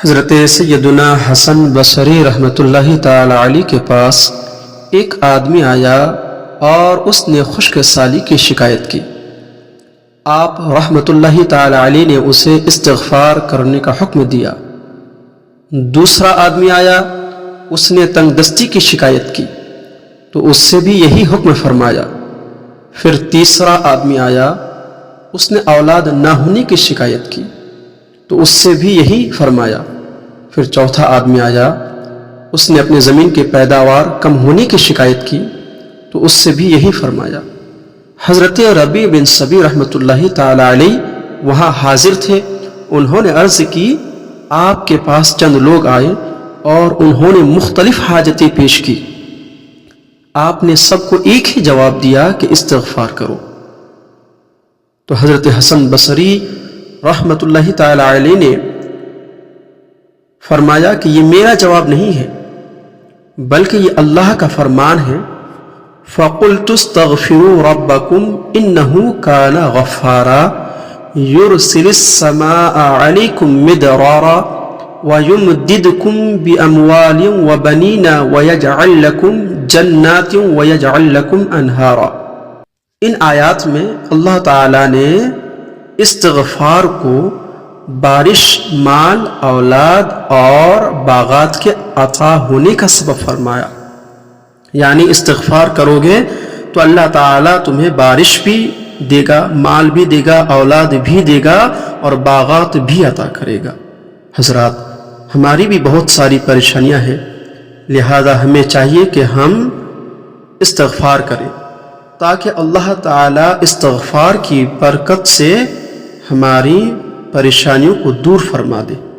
حضرت سیدنا حسن بصری رحمۃ اللہ تعالی علیہ کے پاس ایک آدمی آیا اور اس نے خشک سالی کی شکایت کی۔ آپ رحمۃ اللہ تعالی علیہ نے اسے استغفار کرنے کا حکم دیا۔ دوسرا آدمی آیا، اس نے تنگ دستی کی شکایت کی تو اس سے بھی یہی حکم فرمایا۔ پھر تیسرا آدمی آیا، اس نے اولاد نہ ہونے کی شکایت کی تو اس سے بھی یہی فرمایا۔ پھر چوتھا آدمی آیا، اس نے اپنے زمین کی پیداوار کم ہونے کی شکایت کی تو اس سے بھی یہی فرمایا۔ حضرت ربیع بن صبی رحمۃ اللہ تعالی علیہ وہاں حاضر تھے۔ انہوں نے عرض کی، آپ کے پاس چند لوگ آئے اور انہوں نے مختلف حاجتیں پیش کی۔ آپ نے سب کو ایک ہی جواب دیا کہ استغفار کرو۔ تو حضرت حسن بصری رحمۃ اللہ تعالی علیہ نے فرمایا کہ یہ میرا جواب نہیں ہے بلکہ یہ اللہ کا فرمان ہے۔ فَقُلْتُ اسْتَغْفِرُوا رَبَّكُمْ إِنَّهُ كَانَ غَفَّارًا يُرْسِلِ السَّمَاءَ عَلَيْكُمْ مِدْرَارًا وَيُمْدِدْكُمْ بِأَمْوَالٍ وَبَنِينَ وَيَجْعَلْ لَكُمْ جَنَّاتٍ وَيَجْعَلْ لَكُمْ أَنْهَارًا۔ ان آیات میں اللہ تعالیٰ نے استغفار کو بارش، مال، اولاد اور باغات کے عطا ہونے کا سبب فرمایا۔ یعنی استغفار کرو گے تو اللہ تعالیٰ تمہیں بارش بھی دے گا، مال بھی دے گا، اولاد بھی دے گا اور باغات بھی عطا کرے گا۔ حضرات، ہماری بھی بہت ساری پریشانیاں ہیں، لہذا ہمیں چاہیے کہ ہم استغفار کریں تاکہ اللہ تعالیٰ استغفار کی برکت سے ہماری پریشانیوں کو دور فرما دے۔